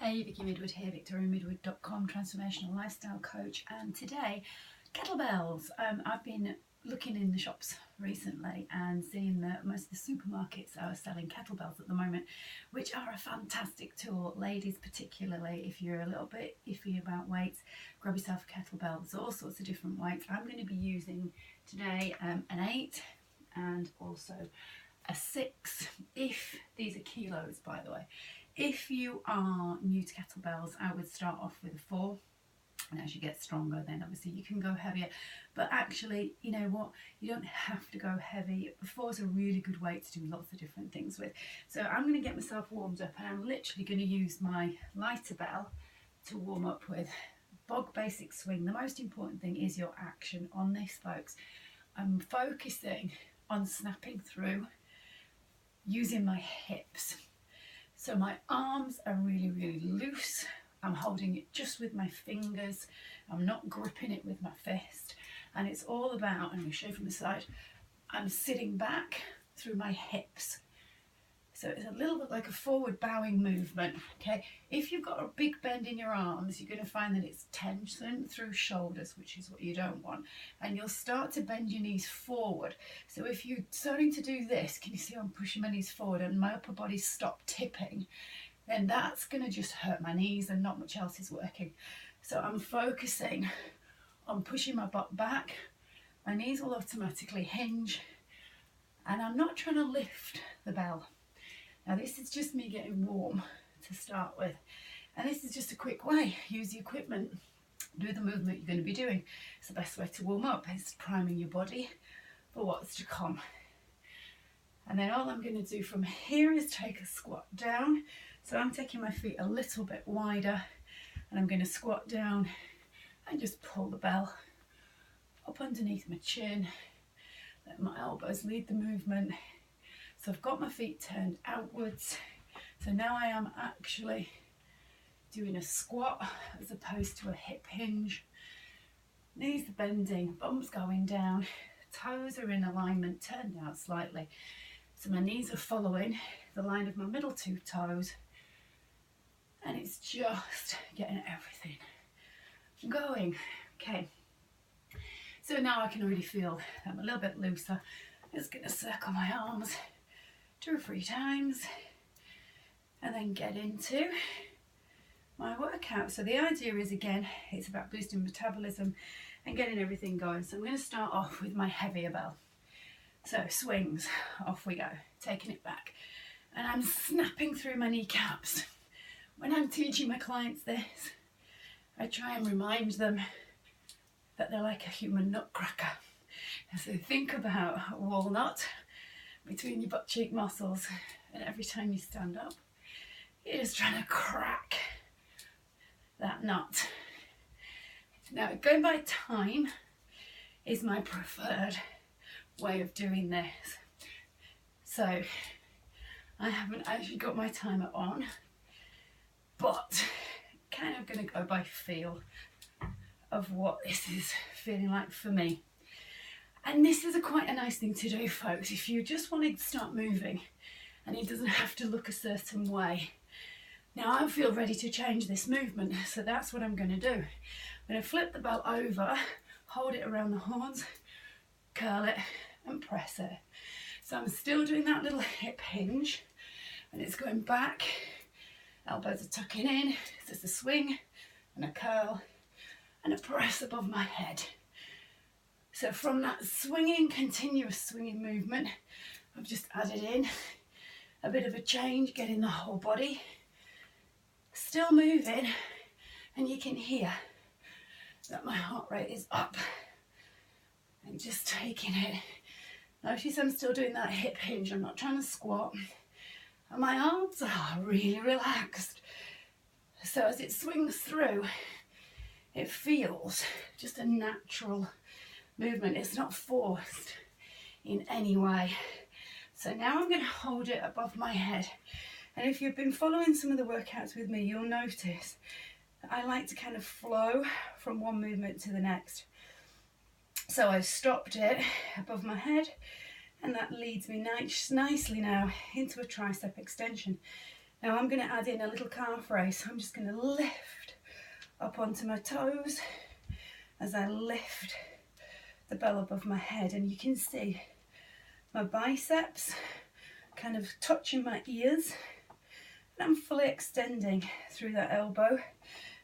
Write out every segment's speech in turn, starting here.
Hey, Vicky Midwood here, victoriamidwood.com, transformational lifestyle coach, and today, kettlebells. I've been looking in the shops recently and seeing that most of the supermarkets are selling kettlebells at the moment, which are a fantastic tool. Ladies particularly, if you're a little bit iffy about weights, grab yourself a kettlebell. There's all sorts of different weights. I'm going to be using today an 8 and also a 6, if these are kilos, by the way. If you are new to kettlebells, I would start off with a 4, and as you get stronger then obviously you can go heavier, but actually, you know what, you don't have to go heavy. 4 is a really good weight to do lots of different things with. So I'm going to get myself warmed up, and I'm literally going to use my lighter bell to warm up with. Bog basic swing. The most important thing is your action on this, folks. I'm focusing on snapping through using my hips. So my arms are really, really loose. I'm holding it just with my fingers. I'm not gripping it with my fist. And it's all about, and I'll show you from the side, I'm sitting back through my hips. So it's a little bit like a forward bowing movement, okay? If you've got a big bend in your arms, you're going to find that it's tension through shoulders, which is what you don't want. And you'll start to bend your knees forward. So if you're starting to do this, can you see I'm pushing my knees forward and my upper body stop tipping? Then that's going to just hurt my knees and not much else is working. So I'm focusing on pushing my butt back. My knees will automatically hinge. And I'm not trying to lift the bell. Now this is just me getting warm to start with, and this is just a quick way. Use the equipment, do the movement you're going to be doing. It's the best way to warm up. It's priming your body for what's to come. And then all I'm going to do from here is take a squat down. So I'm taking my feet a little bit wider, and I'm going to squat down and just pull the bell up underneath my chin. Let my elbows lead the movement. So I've got my feet turned outwards. So now I am actually doing a squat as opposed to a hip hinge. Knees are bending, bum's going down, toes are in alignment, turned out slightly. So my knees are following the line of my middle 2 toes. And it's just getting everything going. Okay. So now I can already feel I'm a little bit looser. I'm just going to circle my arms 2 or 3 times and then get into my workout. So the idea is, again, it's about boosting metabolism and getting everything going. So I'm going to start off with my heavier bell. So swings, off we go, taking it back. And I'm snapping through my kneecaps. When I'm teaching my clients this, I try and remind them that they're like a human nutcracker. So think about a walnut between your butt cheek muscles, and every time you stand up, you're just trying to crack that nut. Now, going by time is my preferred way of doing this. So I haven't actually got my timer on, but kind of going to go by feel of what this is feeling like for me. And this is quite a nice thing to do, folks, if you just want to start moving and it doesn't have to look a certain way. Now I feel ready to change this movement, so that's what I'm going to do. I'm going to flip the bell over, hold it around the horns, curl it and press it. So I'm still doing that little hip hinge, and it's going back, elbows are tucking in, there's a swing and a curl and a press above my head. So from that swinging, continuous swinging movement, I've just added in a bit of a change, getting the whole body still moving, and you can hear that my heart rate is up and just taking it. Notice I'm still doing that hip hinge, I'm not trying to squat, and my arms are really relaxed. So as it swings through, it feels just a natural movement. It's not forced in any way. So now I'm going to hold it above my head, and if you've been following some of the workouts with me, you'll notice that I like to kind of flow from one movement to the next. So I've stopped it above my head, and that leads me nicely now into a tricep extension. Now I'm going to add in a little calf raise. I'm just going to lift up onto my toes as I lift the bell above my head, and you can see my biceps kind of touching my ears, and I'm fully extending through that elbow,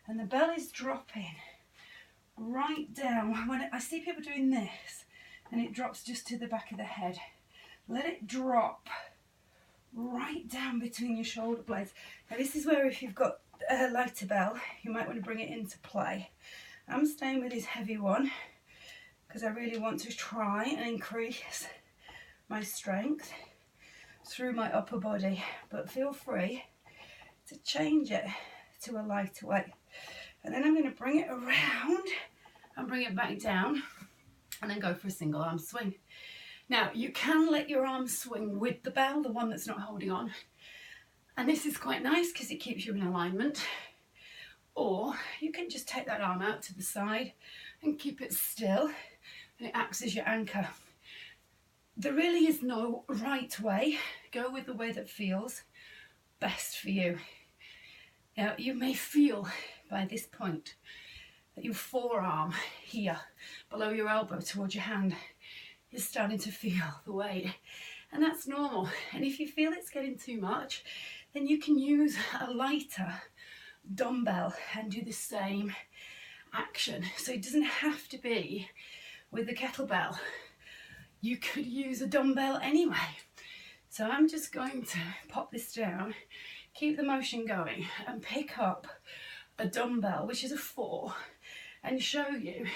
and the bell is dropping right down. When I see people doing this and it drops just to the back of the head, let it drop right down between your shoulder blades. Now this is where, if you've got a lighter bell, you might want to bring it into play. I'm staying with this heavy one because I really want to try and increase my strength through my upper body, but feel free to change it to a lighter weight. And then I'm going to bring it around and bring it back down, and then go for a single arm swing. Now you can let your arms swing with the bell, the one that's not holding on, and this is quite nice because it keeps you in alignment. Or you can just take that arm out to the side and keep it still, and it acts as your anchor. There really is no right way. Go with the way that feels best for you. Now you may feel by this point that your forearm here below your elbow towards your hand is starting to feel the weight, and that's normal. And if you feel it's getting too much, then you can use a lighter dumbbell and do the same action. So it doesn't have to be with the kettlebell. You could use a dumbbell anyway. So I'm just going to pop this down, keep the motion going, and pick up a dumbbell, which is a 4, and show you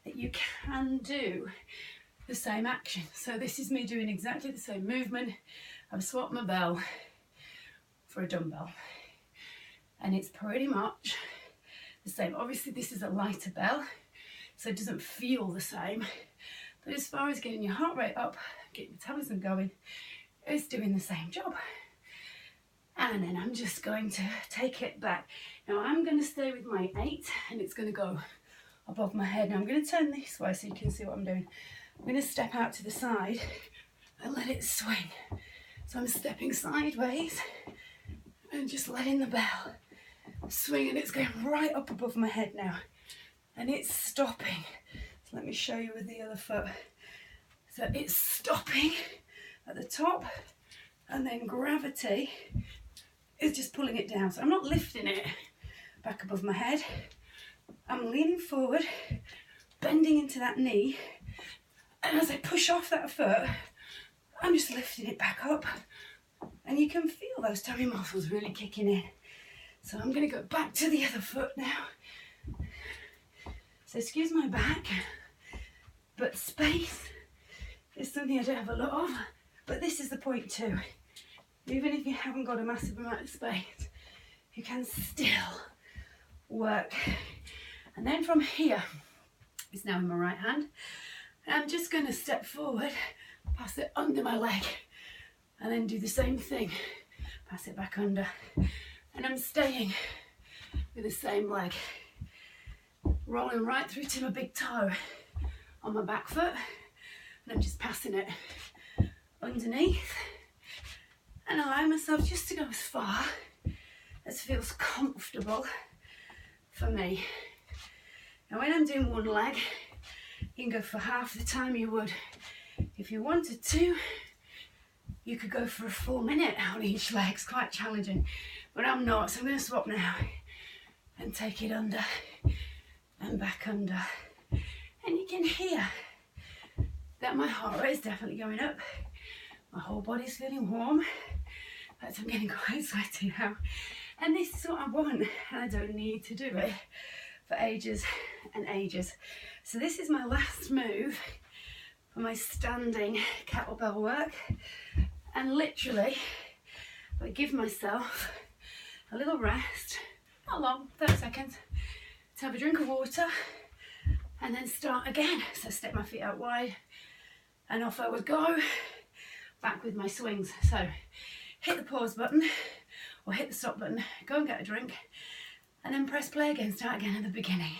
that you can do the same action. So this is me doing exactly the same movement. I've swapped my bell for a dumbbell, and it's pretty much the same. Obviously this is a lighter bell, so it doesn't feel the same, but as far as getting your heart rate up, getting your metabolism going, it's doing the same job. And then I'm just going to take it back. Now I'm going to stay with my 8, and it's going to go above my head. Now I'm going to turn this way so you can see what I'm doing. I'm going to step out to the side and let it swing. So I'm stepping sideways and just letting the bell swing, and it's going right up above my head now, and it's stopping. So let me show you with the other foot. So it's stopping at the top, and then gravity is just pulling it down. So I'm not lifting it back above my head. I'm leaning forward, bending into that knee, and as I push off that foot, I'm just lifting it back up, and you can feel those tummy muscles really kicking in. So I'm going to go back to the other foot now. So excuse my back, but space is something I don't have a lot of, but this is the point too. Even if you haven't got a massive amount of space, you can still work. And then from here, it's now in my right hand, and I'm just going to step forward, pass it under my leg, and then do the same thing, pass it back under, and I'm staying with the same leg, rolling right through to my big toe on my back foot, and I'm just passing it underneath, and allow myself just to go as far as feels comfortable for me. Now when I'm doing one leg, you can go for half the time you would if you wanted to. You could go for a full minute on each leg. It's quite challenging, but I'm not, so I'm going to swap now and take it under and back under, and you can hear that my heart rate is definitely going up. My whole body's feeling warm. In fact, I'm getting quite sweaty now, and this is what I want, and I don't need to do it for ages and ages. So this is my last move for my standing kettlebell work, and literally I give myself a little rest, not long, 30 seconds, to have a drink of water, and then start again. So step my feet out wide, and off I would go, back with my swings. So hit the pause button or hit the stop button, go and get a drink, and then press play again, start again at the beginning.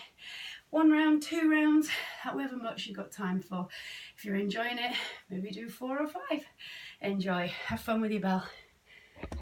1 round, 2 rounds, however much you've got time for. If you're enjoying it, maybe do 4 or 5. Enjoy, have fun with your bell.